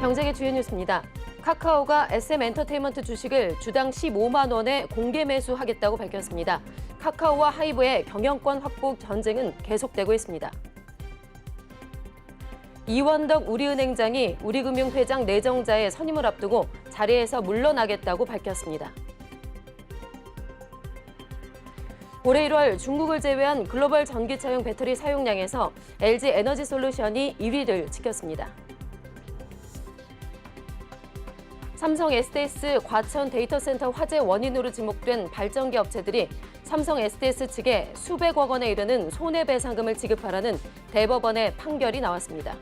경제계 주요 뉴스입니다. 카카오가 SM엔터테인먼트 주식을 주당 15만 원에 공개 매수하겠다고 밝혔습니다. 카카오와 하이브의 경영권 확보 전쟁은 계속되고 있습니다. 이원덕 우리은행장이 우리금융회장 내정자의 선임을 앞두고 자리에서 물러나겠다고 밝혔습니다. 올해 1월 중국을 제외한 글로벌 전기차용 배터리 사용량에서 LG 에너지솔루션이 2위를 지켰습니다. 삼성 SDS 과천 데이터센터 화재 원인으로 지목된 발전기 업체들이 삼성 SDS 측에 수백억 원에 이르는 손해배상금을 지급하라는 대법원의 판결이 나왔습니다.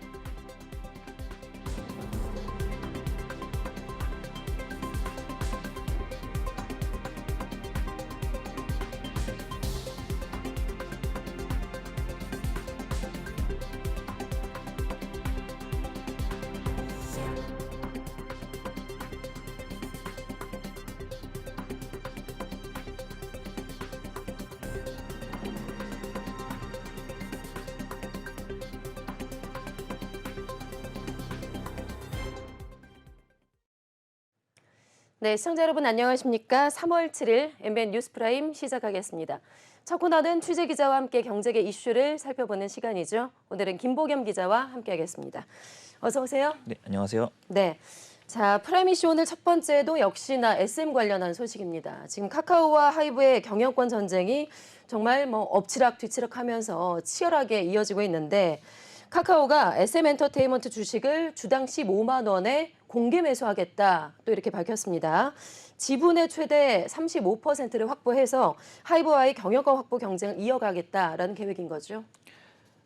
네, 시청자 여러분 안녕하십니까? 3월 7일 MBN 뉴스프라임 시작하겠습니다. 첫 코너는 취재기자와 함께 경제계 이슈를 살펴보는 시간이죠. 오늘은 김보겸 기자와 함께하겠습니다. 어서 오세요. 네, 안녕하세요. 네, 자 프라임 이슈 오늘 첫 번째도 역시나 SM 관련한 소식입니다. 지금 카카오와 하이브의 경영권 전쟁이 정말 엎치락 뒤치락하면서 치열하게 이어지고 있는데 카카오가 SM엔터테인먼트 주식을 주당 15만 원에 공개 매수하겠다 또 이렇게 밝혔습니다. 지분의 최대 35%를 확보해서 하이브와의 경영권 확보 경쟁을 이어가겠다라는 계획인 거죠.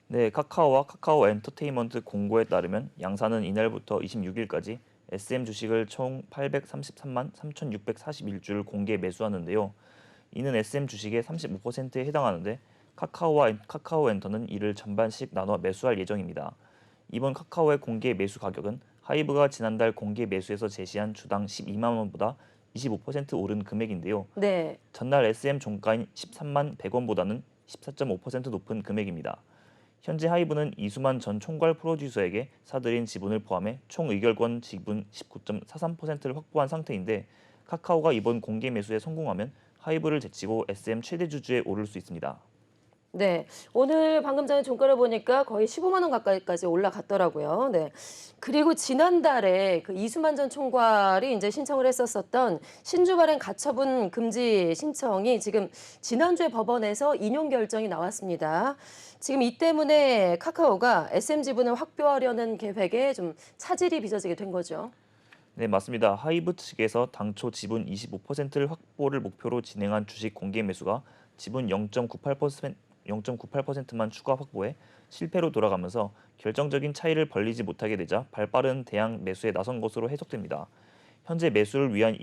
네, 카카오와 카카오 엔터테인먼트 공고에 따르면 양사는 이날부터 26일까지 SM 주식을 총 833만 3,641주를 공개 매수하는데요. 이는 SM 주식의 35%에 해당하는데 카카오와 카카오엔터는 이를 전반씩 나눠 매수할 예정입니다. 이번 카카오의 공개 매수 가격은 하이브가 지난달 공개 매수에서 제시한 주당 12만 원보다 25% 오른 금액인데요. 네. 전날 SM 종가인 13만 100원보다는 14.5% 높은 금액입니다. 현재 하이브는 이수만 전 총괄 프로듀서에게 사들인 지분을 포함해 총 의결권 지분 19.43%를 확보한 상태인데 카카오가 이번 공개 매수에 성공하면 하이브를 제치고 SM 최대 주주에 오를 수 있습니다. 네, 오늘 방금 전에 종가를 보니까 거의 15만 원 가까이까지 올라갔더라고요. 네, 그리고 지난달에 그 이수만 전 총괄이 이제 신청을 했었던 신주 발행 가처분 금지 신청이 지금 지난주에 법원에서 인용 결정이 나왔습니다. 지금 이 때문에 카카오가 SM 지분을 확보하려는 계획에 좀 차질이 빚어지게 된 거죠. 네, 맞습니다. 하이브 측에서 당초 지분 25%를 확보를 목표로 진행한 주식 공개 매수가 지분 0.98%만 추가 확보해 실패로 돌아가면서 결정적인 차이를 벌리지 못하게 되자 발빠른 대항 매수에 나선 것으로 해석됩니다. 현재 매수를 위한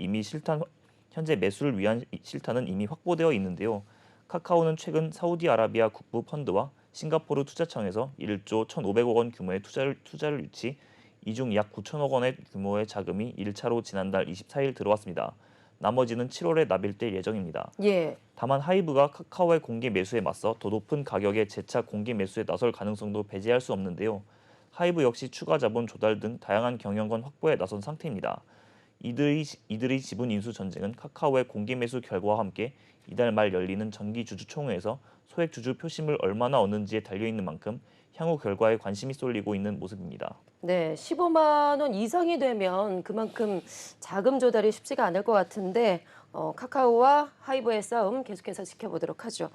실탄은 이미 확보되어 있는데요. 카카오는 최근 사우디아라비아 국부 펀드와 싱가포르 투자청에서 1조 1,500억 원 규모의 투자를 유치, 이 중 약 9천억 원의 규모의 자금이 1차로 지난달 24일 들어왔습니다. 나머지는 7월에 납입될 예정입니다. 예. 다만 하이브가 카카오의 공개 매수에 맞서 더 높은 가격의 재차 공개 매수에 나설 가능성도 배제할 수 없는데요. 하이브 역시 추가 자본 조달 등 다양한 경영권 확보에 나선 상태입니다. 이들의 지분 인수 전쟁은 카카오의 공개 매수 결과와 함께 이달 말 열리는 정기 주주총회에서 소액 주주 표심을 얼마나 얻는지에 달려있는 만큼 향후 결과에 관심이 쏠리고 있는 모습입니다. 네, 15만 원 이상이 되면 그만큼 자금 조달이 쉽지가 않을 것 같은데 카카오와 하이브의 싸움 계속해서 지켜보도록 하죠.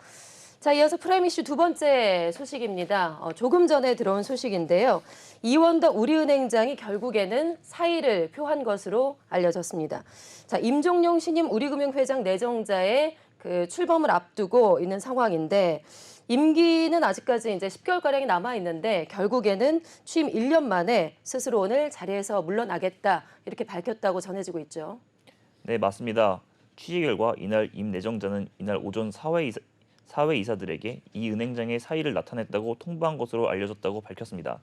자, 이어서 프라임 이슈 두 번째 소식입니다. 조금 전에 들어온 소식인데요. 이원덕 우리은행장이 결국에는 사의를 표한 것으로 알려졌습니다. 자, 임종용 신임 우리금융회장 내정자의 그 출범을 앞두고 있는 상황인데 임기는 아직까지 이제 10개월가량이 남아있는데 결국에는 취임 1년 만에 스스로 오늘 자리에서 물러나겠다 이렇게 밝혔다고 전해지고 있죠. 네, 맞습니다. 취재 결과 이날 임 내정자는 이날 오전 사회 이사들에게 이 은행장의 사의를 나타냈다고 통보한 것으로 알려졌다고 밝혔습니다.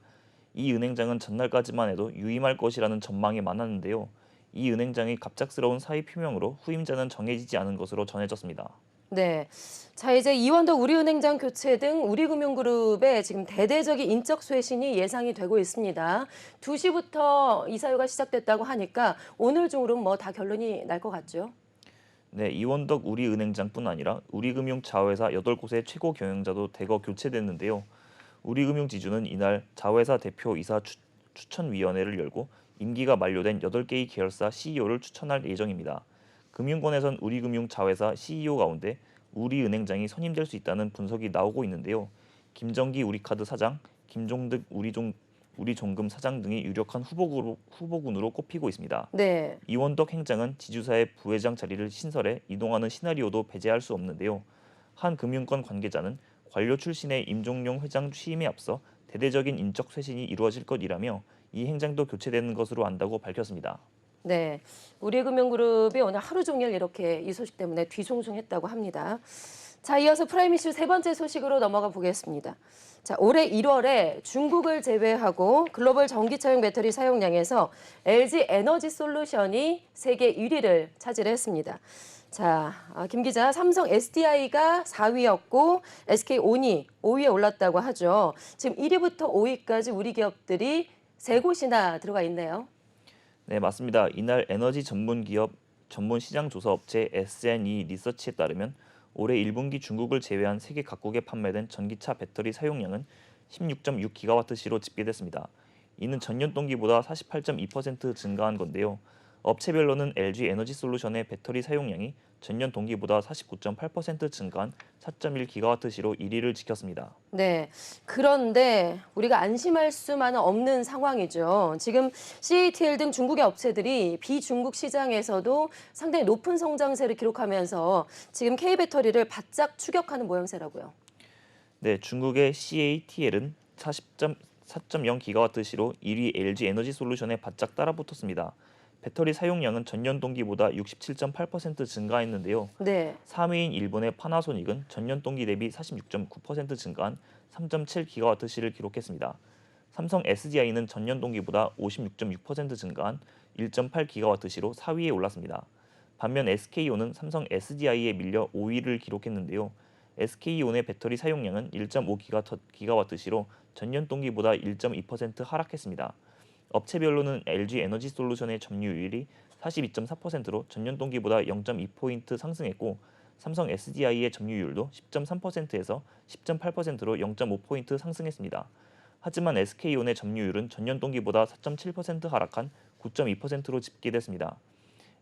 이 은행장은 전날까지만 해도 유임할 것이라는 전망이 많았는데요. 이 은행장의 갑작스러운 사의 표명으로 후임자는 정해지지 않은 것으로 전해졌습니다. 네. 자, 이제 이원덕 우리은행장 교체 등 우리금융그룹의 지금 대대적인 인적 쇄신이 예상이 되고 있습니다. 2시부터 이 사유가 시작됐다고 하니까 오늘 중으로는 뭐 다 결론이 날 것 같죠? 네, 이원덕 우리은행장뿐 아니라 우리금융 자회사 8곳의 최고 경영자도 대거 교체됐는데요. 우리금융지주는 이날 자회사 대표이사 추천위원회를 열고 임기가 만료된 8개의 계열사 CEO를 추천할 예정입니다. 금융권에선 우리금융 자회사 CEO 가운데 우리은행장이 선임될 수 있다는 분석이 나오고 있는데요. 김정기 우리카드 사장, 김종득 우리종금 사장 등이 유력한 후보군으로 꼽히고 있습니다. 네. 이원덕 행장은 지주사의 부회장 자리를 신설해 이동하는 시나리오도 배제할 수 없는데요. 한 금융권 관계자는 관료 출신의 임종용 회장 취임에 앞서 대대적인 인적 쇄신이 이루어질 것이라며 이 행장도 교체되는 것으로 안다고 밝혔습니다. 네. 우리금융그룹이 오늘 하루 종일 이렇게 이 소식 때문에 뒤숭숭했다고 합니다. 자, 이어서 프라임 이슈 세 번째 소식으로 넘어가 보겠습니다. 자, 올해 1월에 중국을 제외하고 글로벌 전기차용 배터리 사용량에서 LG 에너지 솔루션이 세계 1위를 차지했습니다. 자, 김 기자, 삼성 SDI가 4위였고 SK온이 5위에 올랐다고 하죠. 지금 1위부터 5위까지 우리 기업들이 세 곳이나 들어가 있네요. 네, 맞습니다. 이날 에너지 전문 기업 전문 시장 조사 업체 S&E 리서치에 따르면 올해 1분기 중국을 제외한 세계 각국에 판매된 전기차 배터리 사용량은 16.6기가와트시로 집계됐습니다. 이는 전년 동기보다 48.2% 증가한 건데요. 업체별로는 LG 에너지 솔루션의 배터리 사용량이 전년 동기보다 49.8% 증가한 4.1기가와트시로 1위를 지켰습니다. 네. 그런데 우리가 안심할 수만은 없는 상황이죠. 지금 CATL 등 중국의 업체들이 비중국 시장에서도 상당히 높은 성장세를 기록하면서 지금 K배터리를 바짝 추격하는 모양새라고요. 네, 중국의 CATL은 4.0기가와트시로 1위 LG 에너지 솔루션에 바짝 따라붙었습니다. 배터리 사용량은 전년 동기보다 67.8% 증가했는데요. 네. 3위인 일본의 파나소닉은 전년 동기 대비 46.9% 증가한 3.7기가와트시를 기록했습니다. 삼성 SDI는 전년 동기보다 56.6% 증가한 1.8기가와트시로 4위에 올랐습니다. 반면 SK온은 삼성 SDI에 밀려 5위를 기록했는데요. SK온의 배터리 사용량은 1.5기가와트시로 전년 동기보다 1.2% 하락했습니다. 업체별로는 LG 에너지 솔루션의 점유율이 42.4%로 전년 동기보다 0.2포인트 상승했고 삼성 SDI의 점유율도 10.3%에서 10.8%로 0.5포인트 상승했습니다. 하지만 SK온의 점유율은 전년 동기보다 4.7% 하락한 9.2%로 집계됐습니다.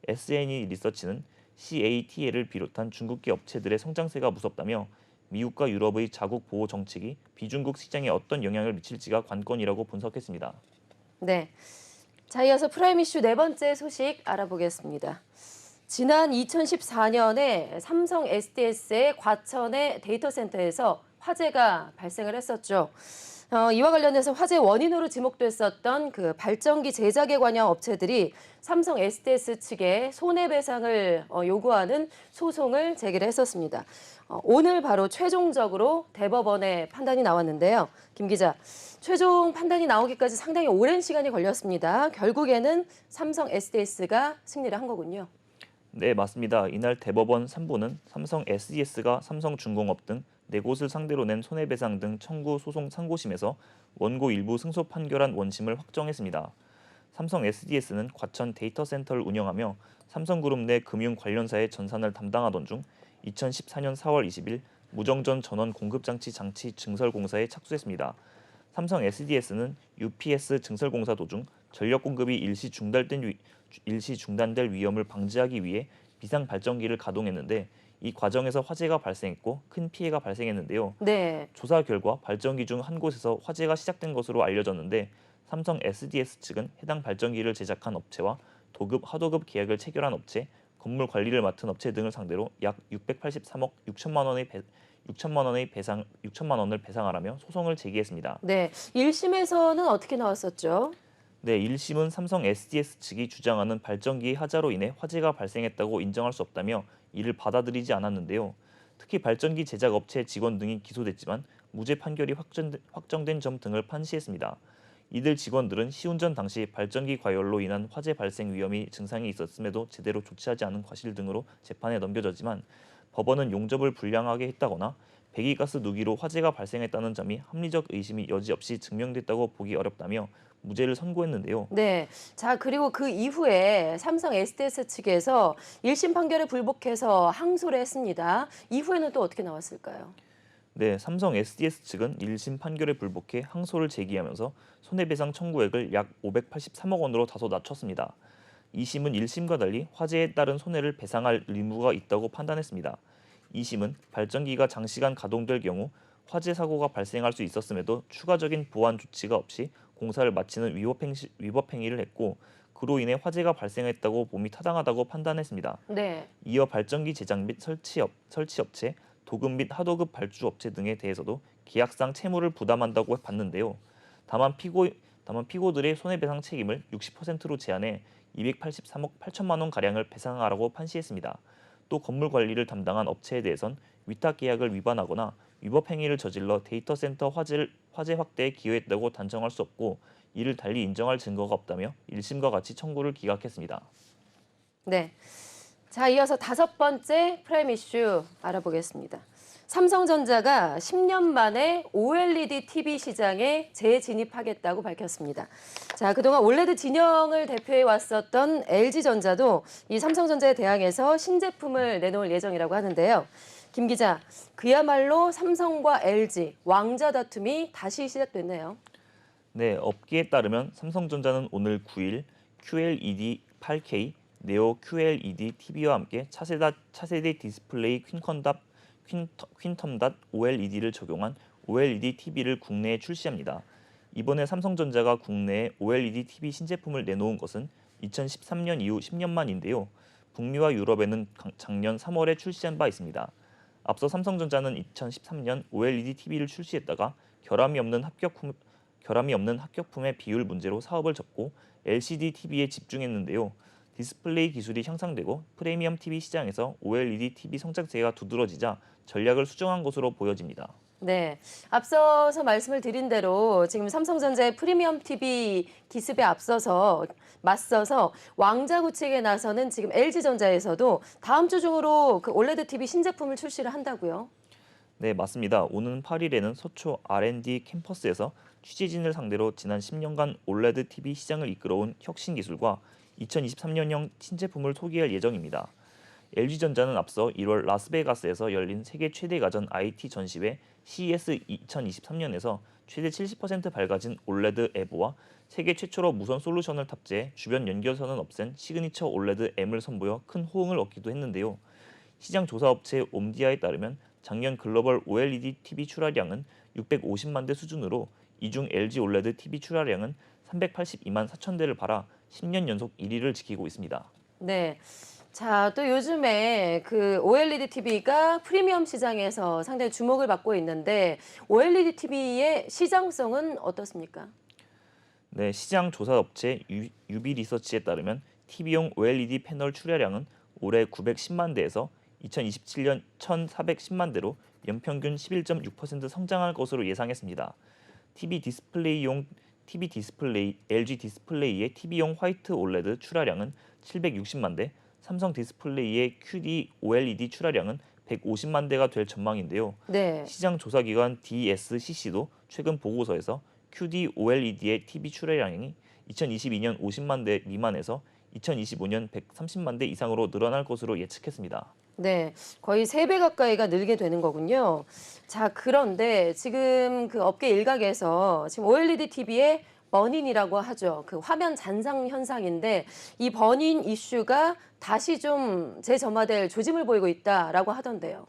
S&E 리서치는 CATL을 비롯한 중국계 업체들의 성장세가 무섭다며 미국과 유럽의 자국 보호 정책이 비중국 시장에 어떤 영향을 미칠지가 관건이라고 분석했습니다. 네. 자, 이어서 프라임 이슈 네 번째 소식 알아보겠습니다. 지난 2014년에 삼성 SDS의 과천의 데이터 센터에서 화재가 발생을 했었죠. 이와 관련해서 화재 원인으로 지목됐었던 그 발전기 제작에 관여한 업체들이 삼성 SDS 측에 손해배상을 요구하는 소송을 제기를 했었습니다. 오늘 바로 최종적으로 대법원의 판단이 나왔는데요. 김 기자, 최종 판단이 나오기까지 상당히 오랜 시간이 걸렸습니다. 결국에는 삼성 SDS가 승리를 한 거군요. 네, 맞습니다. 이날 대법원 3부는 삼성 SDS가 삼성중공업 등 4곳을 상대로 낸 손해배상 등 청구 소송 상고심에서 원고 일부 승소 판결한 원심을 확정했습니다. 삼성 SDS는 과천 데이터 센터를 운영하며 삼성그룹 내 금융 관련사의 전산을 담당하던 중 2014년 4월 20일 무정전 전원 공급장치 증설공사에 착수했습니다. 삼성 SDS는 UPS 증설공사 도중 전력 공급이 일시 중단될 위험을 방지하기 위해 비상 발전기를 가동했는데 이 과정에서 화재가 발생했고 큰 피해가 발생했는데요. 네. 조사 결과 발전기 중 한 곳에서 화재가 시작된 것으로 알려졌는데 삼성 SDS 측은 해당 발전기를 제작한 업체와 도급, 하도급 계약을 체결한 업체, 건물 관리를 맡은 업체 등을 상대로 약 683억 6천만 원을 배상하라며 소송을 제기했습니다. 네. 1심에서는 어떻게 나왔었죠? 네, 1심은 삼성 SDS 측이 주장하는 발전기의 하자로 인해 화재가 발생했다고 인정할 수 없다며 이를 받아들이지 않았는데요. 특히 발전기 제작 업체 직원 등이 기소됐지만 무죄 판결이 확정된 점 등을 판시했습니다. 이들 직원들은 시운전 당시 발전기 과열로 인한 화재 발생 위험이 증상이 있었음에도 제대로 조치하지 않은 과실 등으로 재판에 넘겨졌지만 법원은 용접을 불량하게 했다거나 배기가스 누기로 화재가 발생했다는 점이 합리적 의심이 여지없이 증명됐다고 보기 어렵다며 무죄를 선고했는데요. 네. 자, 그리고 그 이후에 삼성 SDS 측에서 1심 판결에 불복해서 항소를 했습니다. 이후에는 또 어떻게 나왔을까요? 네, 삼성 SDS 측은 1심 판결에 불복해 항소를 제기하면서 손해배상 청구액을 약 583억 원으로 다소 낮췄습니다. 2심은 1심과 달리 화재에 따른 손해를 배상할 의무가 있다고 판단했습니다. 2심은 발전기가 장시간 가동될 경우 화재 사고가 발생할 수 있었음에도 추가적인 보완 조치가 없이 공사를 마치는 위법 행위를 했고 그로 인해 화재가 발생했다고 봄이 타당하다고 판단했습니다. 네. 이어 발전기 제작 및 설치업체, 도급 및 하도급 발주업체 등에 대해서도 계약상 채무를 부담한다고 봤는데요. 다만 피고들의 손해배상 책임을 60%로 제한해 283억 8천만 원 가량을 배상하라고 판시했습니다. 또 건물 관리를 담당한 업체에 대해선 위탁 계약을 위반하거나 위법 행위를 저질러 데이터 센터 화재 확대에 기여했다고 단정할 수 없고 이를 달리 인정할 증거가 없다며 1심과 같이 청구를 기각했습니다. 네. 자, 이어서 5번째 프라임 이슈 알아보겠습니다. 삼성전자가 10년 만에 OLED TV 시장에 재진입하겠다고 밝혔습니다. 자, 그동안 올레드 진영을 대표해 왔었던 LG전자도 이 삼성전자에 대항해서 신제품을 내놓을 예정이라고 하는데요. 김 기자, 그야말로 삼성과 LG 왕자 다툼이 다시 시작됐네요. 네, 업계에 따르면 삼성전자는 오늘 9일 QLED 8K, 네오 QLED TV와 함께 차세대 디스플레이 퀸텀닷 OLED를 적용한 OLED TV를 국내에 출시합니다. 이번에 삼성전자가 국내에 OLED TV 신제품을 내놓은 것은 2013년 이후 10년 만인데요. 북미와 유럽에는 작년 3월에 출시한 바 있습니다. 앞서 삼성전자는 2013년 OLED TV를 출시했다가 결함이 없는 합격품의 비율 문제로 사업을 접고 LCD TV에 집중했는데요. 디스플레이 기술이 향상되고 프리미엄 TV 시장에서 OLED TV 성장세가 두드러지자 전략을 수정한 것으로 보여집니다. 네, 앞서서 말씀을 드린 대로 지금 삼성전자의 프리미엄 TV 기습에 맞서서 왕자구책에 나서는 지금 LG전자에서도 다음 주 중으로 그 올레드 TV 신제품을 출시를 한다고요. 네, 맞습니다. 오는 8일에는 서초 R&D 캠퍼스에서 취재진을 상대로 지난 10년간 올레드 TV 시장을 이끌어온 혁신 기술과 2023년형 신제품을 소개할 예정입니다. LG전자는 앞서 1월 라스베가스에서 열린 세계 최대 가전 IT 전시회 CES 2023년에서 최대 70% 밝아진 올레드 에보와 세계 최초로 무선 솔루션을 탑재해 주변 연결선은 없앤 시그니처 올레드 M을 선보여 큰 호응을 얻기도 했는데요. 시장 조사 업체 옴디아에 따르면 작년 글로벌 OLED TV 출하량은 650만 대 수준으로 이 중 LG 올레드 TV 출하량은 382만 4천 대를 팔아 10년 연속 1위를 지키고 있습니다. 네. 자, 또 요즘에 그 OLED TV가 프리미엄 시장에서 상당히 주목을 받고 있는데 OLED TV의 시장성은 어떻습니까? 네, 시장 조사 업체 유비 리서치에 따르면 TV용 OLED 패널 출하량은 올해 910만 대에서 2027년 1,410만 대로 연평균 11.6% 성장할 것으로 예상했습니다. LG 디스플레이의 TV용 화이트 올레드 출하량은 760만 대, 삼성 디스플레이의 QD OLED 출하량은 150만 대가 될 전망인데요. 네. 시장 조사 기관 DSCC도 최근 보고서에서 QD OLED의 TV 출하량이 2022년 50만 대 미만에서 2025년 130만 대 이상으로 늘어날 것으로 예측했습니다. 네, 거의 3배 가까이가 늘게 되는 거군요. 자, 그런데 지금 그 업계 일각에서 지금 OLED TV의 버닝이라고 하죠. 그 화면 잔상 현상인데 이 버닝 이슈가 다시 좀 재점화될 조짐을 보이고 있다라고 하던데요.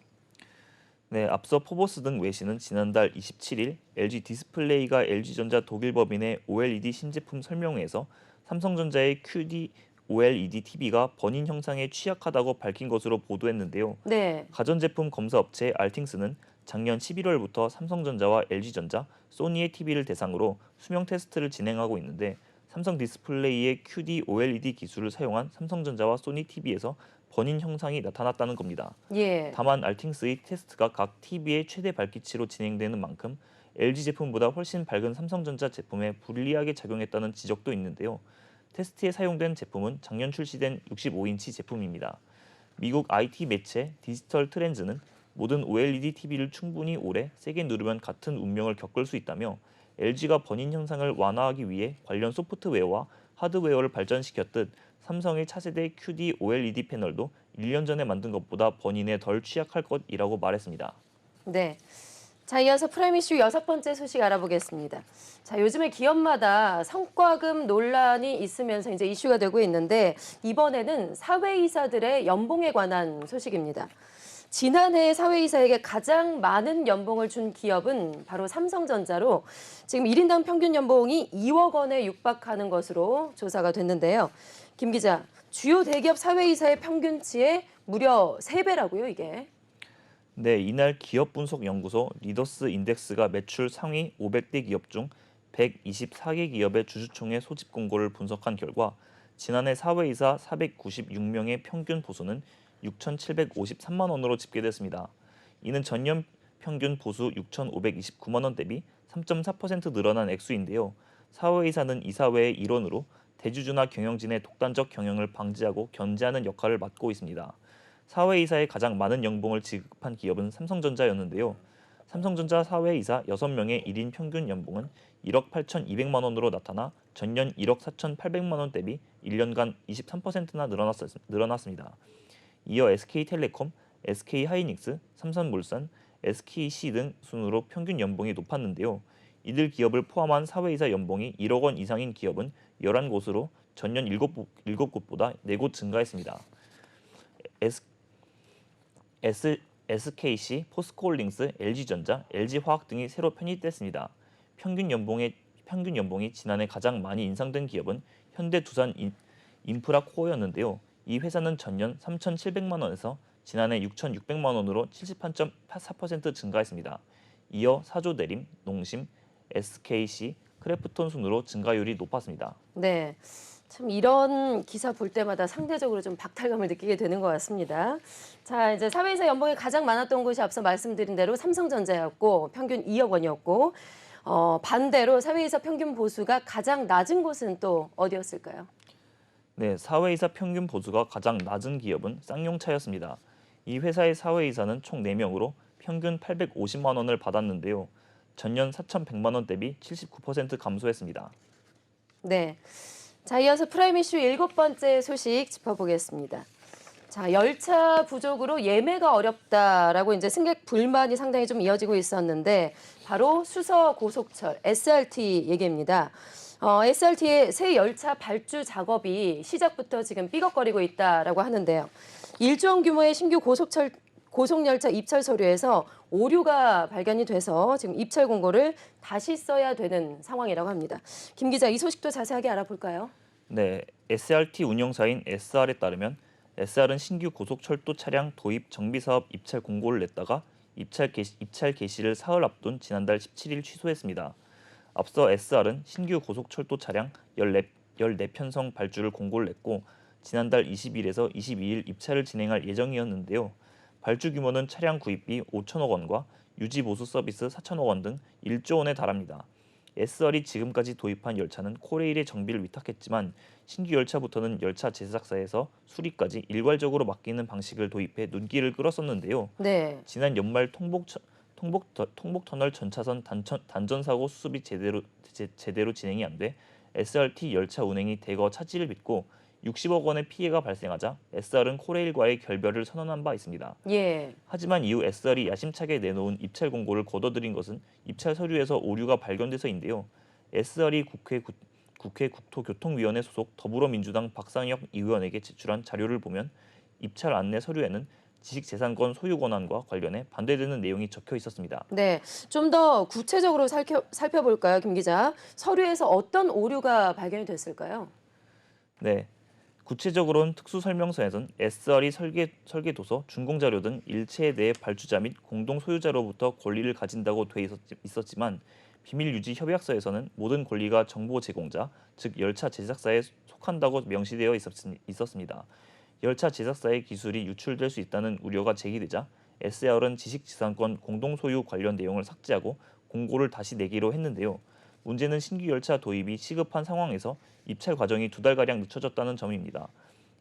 네, 앞서 포브스 등 외신은 지난달 27일 LG 디스플레이가 LG전자 독일 법인의 OLED 신제품 설명회에서 삼성전자의 QD OLED TV가 버닝 형상에 취약하다고 밝힌 것으로 보도했는데요. 네. 가전제품 검사 업체 알팅스는 작년 11월부터 삼성전자와 LG전자, 소니의 TV를 대상으로 수명 테스트를 진행하고 있는데 삼성 디스플레이의 QD OLED 기술을 사용한 삼성전자와 소니 TV에서 버닝 형상이 나타났다는 겁니다. 예. 다만 알팅스의 테스트가 각 TV의 최대 밝기치로 진행되는 만큼 LG 제품보다 훨씬 밝은 삼성전자 제품에 불리하게 작용했다는 지적도 있는데요. 테스트에 사용된 제품은 작년 출시된 65인치 제품입니다. 미국 IT 매체 디지털 트렌즈는 모든 OLED TV를 충분히 오래 세게 누르면 같은 운명을 겪을 수 있다며 LG가 번인 현상을 완화하기 위해 관련 소프트웨어와 하드웨어를 발전시켰듯 삼성의 차세대 QD OLED 패널도 1년 전에 만든 것보다 번인에 덜 취약할 것이라고 말했습니다. 네. 자, 이어서 프라임 이슈 6번째 소식 알아보겠습니다. 자, 요즘에 기업마다 성과금 논란이 있으면서 이제 이슈가 되고 있는데 이번에는 사회이사들의 연봉에 관한 소식입니다. 지난해 사회이사에게 가장 많은 연봉을 준 기업은 바로 삼성전자로 지금 1인당 평균 연봉이 2억 원에 육박하는 것으로 조사가 됐는데요. 김 기자, 주요 대기업 사회이사의 평균치의 무려 3배라고요, 이게. 네, 이날 기업분석연구소 리더스 인덱스가 매출 상위 500대 기업 중 124개 기업의 주주총회 소집 공고를 분석한 결과 지난해 사회이사 496명의 평균 보수는 6,753만 원으로 집계됐습니다. 이는 전년 평균 보수 6,529만 원 대비 3.4% 늘어난 액수인데요. 사회이사는 이사회의 일원으로 대주주나 경영진의 독단적 경영을 방지하고 견제하는 역할을 맡고 있습니다. 사회이사에 가장 많은 연봉을 지급한 기업은 삼성전자였는데요. 삼성전자 사회이사 6명의 1인 평균 연봉은 1억 8,200만 원으로 나타나 전년 1억 4,800만 원 대비 1년간 23%나 늘어났습니다. 이어 SK텔레콤, SK하이닉스, 삼성물산, SKC 등 순으로 평균 연봉이 높았는데요. 이들 기업을 포함한 사회이사 연봉이 1억 원 이상인 기업은 11곳으로 전년 7곳보다 4곳 증가했습니다. SKC, 포스코홀딩스, LG전자, LG화학 등이 새로 편입됐습니다. 평균 연봉이 지난해 가장 많이 인상된 기업은 현대두산 인프라코어였는데요. 이 회사는 전년 3,700만 원에서 지난해 6,600만 원으로 78.4% 증가했습니다. 이어 사조대림, 농심, SKC, 크래프톤 순으로 증가율이 높았습니다. 네. 참 이런 기사 볼 때마다 상대적으로 좀 박탈감을 느끼게 되는 것 같습니다. 자, 이제 사회이사 연봉이 가장 많았던 곳이 앞서 말씀드린 대로 삼성전자였고 평균 2억 원이었고 반대로 사회이사 평균 보수가 가장 낮은 곳은 또 어디였을까요? 네, 사회이사 평균 보수가 가장 낮은 기업은 쌍용차였습니다. 이 회사의 사회이사는 총 4명으로 평균 850만 원을 받았는데요. 전년 4,100만 원 대비 79% 감소했습니다. 네. 자, 이어서 프라임 이슈 7번째 소식 짚어보겠습니다. 자, 열차 부족으로 예매가 어렵다라고 이제 승객 불만이 상당히 좀 이어지고 있었는데 바로 수서 고속철 SRT 얘기입니다. SRT의 새 열차 발주 작업이 시작부터 지금 삐걱거리고 있다라고 하는데요. 1조 원 규모의 신규 고속열차 입찰 서류에서 오류가 발견이 돼서 지금 입찰 공고를 다시 써야 되는 상황이라고 합니다. 김 기자, 이 소식도 자세하게 알아볼까요? 네, SRT 운영사인 SR에 따르면 SR은 신규 고속철도 차량 도입 정비 사업 입찰 공고를 냈다가 입찰 개시를 사흘 앞둔 지난달 17일 취소했습니다. 앞서 SR은 신규 고속철도 차량 14편성 발주를 공고를 냈고 지난달 20일에서 22일 입찰을 진행할 예정이었는데요. 발주 규모는 차량 구입비 5천억 원과 유지 보수 서비스 4천억 원 등 1조 원에 달합니다. SR이 지금까지 도입한 열차는 코레일의 정비를 위탁했지만 신규 열차부터는 열차 제작사에서 수리까지 일괄적으로 맡기는 방식을 도입해 눈길을 끌었었는데요. 네. 지난 연말 통복터널 전차선 단전 사고 수습이 제대로 진행이 안 돼 SRT 열차 운행이 대거 차질을 빚고 60억 원의 피해가 발생하자 SR은 코레일과의 결별을 선언한 바 있습니다. 예. 하지만 이후 SR이 야심차게 내놓은 입찰 공고를 거둬들인 것은 입찰 서류에서 오류가 발견돼서인데요. SR이 국회 국토교통위원회 소속 더불어민주당 박상혁 의원에게 제출한 자료를 보면 입찰 안내 서류에는 지식재산권 소유 권한과 관련해 반대되는 내용이 적혀 있었습니다. 네. 좀 더 구체적으로 살펴볼까요, 김 기자? 서류에서 어떤 오류가 발견이 됐을까요? 네. 구체적으로는 특수설명서에선 SR이 설계도서, 준공자료 등 일체에 대해 발주자 및 공동 소유자로부터 권리를 가진다고 돼 있었지만 비밀유지 협약서에서는 모든 권리가 정보 제공자, 즉 열차 제작사에 속한다고 명시되어 있었습니다. 열차 제작사의 기술이 유출될 수 있다는 우려가 제기되자 SR은 지식재산권 공동소유 관련 내용을 삭제하고 공고를 다시 내기로 했는데요. 문제는 신규 열차 도입이 시급한 상황에서 입찰 과정이 2달가량 늦춰졌다는 점입니다.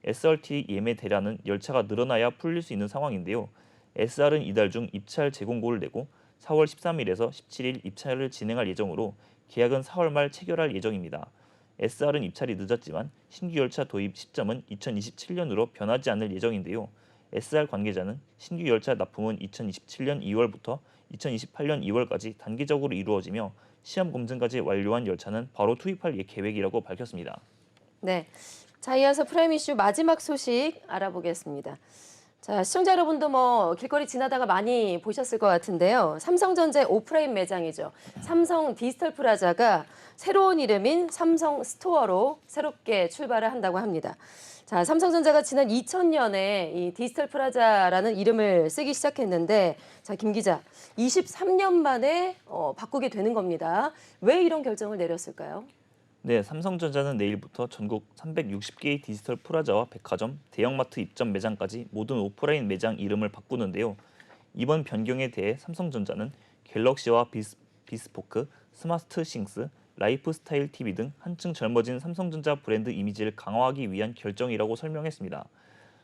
SRT 예매 대란은 열차가 늘어나야 풀릴 수 있는 상황인데요. SR은 이달 중 입찰 재공고를 내고 4월 13일에서 17일 입찰을 진행할 예정으로 계약은 4월 말 체결할 예정입니다. SR은 입찰이 늦었지만 신규 열차 도입 시점은 2027년으로 변하지 않을 예정인데요. SR 관계자는 신규 열차 납품은 2027년 2월부터 2028년 2월까지 단기적으로 이루어지며 시험 검증까지 완료한 열차는 바로 투입할 계획이라고 밝혔습니다. 네. 자, 이어서 프라임 이슈 마지막 소식 알아보겠습니다. 자, 시청자 여러분도 뭐 길거리 지나다가 많이 보셨을 것 같은데요. 삼성전자 오프라인 매장이죠. 삼성 디지털 프라자가 새로운 이름인 삼성 스토어로 새롭게 출발을 한다고 합니다. 자, 삼성전자가 지난 2000년에 이 디지털 프라자라는 이름을 쓰기 시작했는데, 자, 김 기자, 23년 만에 바꾸게 되는 겁니다. 왜 이런 결정을 내렸을까요? 네, 삼성전자는 내일부터 전국 360개의 디지털 프라자와 백화점, 대형마트 입점 매장까지 모든 오프라인 매장 이름을 바꾸는데요. 이번 변경에 대해 삼성전자는 갤럭시와 비스포크, 스마트 싱스, 라이프스타일 TV 등 한층 젊어진 삼성전자 브랜드 이미지를 강화하기 위한 결정이라고 설명했습니다.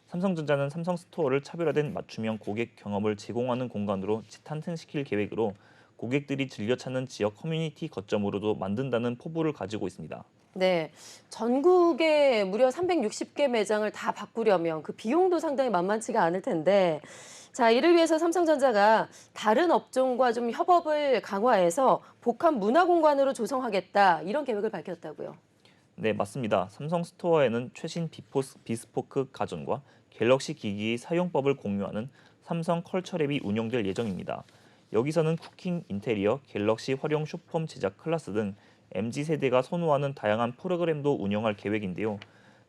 삼성전자는 삼성 스토어를 차별화된 맞춤형 고객 경험을 제공하는 공간으로 재탄생시킬 계획으로 고객들이 즐겨 찾는 지역 커뮤니티 거점으로도 만든다는 포부를 가지고 있습니다. 네, 전국에 무려 360개 매장을 다 바꾸려면 그 비용도 상당히 만만치가 않을 텐데, 자, 이를 위해서 삼성전자가 다른 업종과 좀 협업을 강화해서 복합 문화 공간으로 조성하겠다 이런 계획을 밝혔다고요. 네, 맞습니다. 삼성 스토어에는 최신 비스포크 가전과 갤럭시 기기의 사용법을 공유하는 삼성 컬처랩이 운영될 예정입니다. 여기서는 쿠킹 인테리어, 갤럭시 활용 쇼폼 제작 클래스 등 MZ세대가 선호하는 다양한 프로그램도 운영할 계획인데요.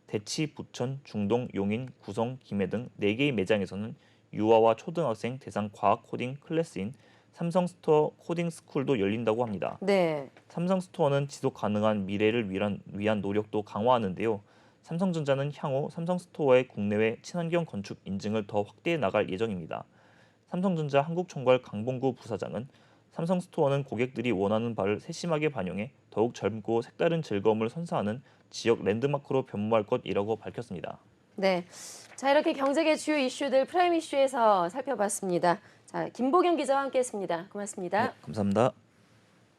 대치, 부천, 중동, 용인, 구성, 김해 등 4개의 매장에서는 유아와 초등학생 대상 과학 코딩 클래스인 삼성 스토어 코딩 스쿨도 열린다고 합니다. 네. 삼성 스토어는 지속 가능한 미래를 위한 노력도 강화하는데요. 삼성전자는 향후 삼성 스토어의 국내외 친환경 건축 인증을 더 확대해 나갈 예정입니다. 삼성전자 한국총괄 강봉구 부사장은 삼성 스토어는 고객들이 원하는 바를 세심하게 반영해 더욱 젊고 색다른 즐거움을 선사하는 지역 랜드마크로 변모할 것이라고 밝혔습니다. 네. 자, 이렇게 경제계 주요 이슈들 프라임 이슈에서 살펴봤습니다. 자, 김보경 기자와 함께했습니다. 고맙습니다. 네, 감사합니다.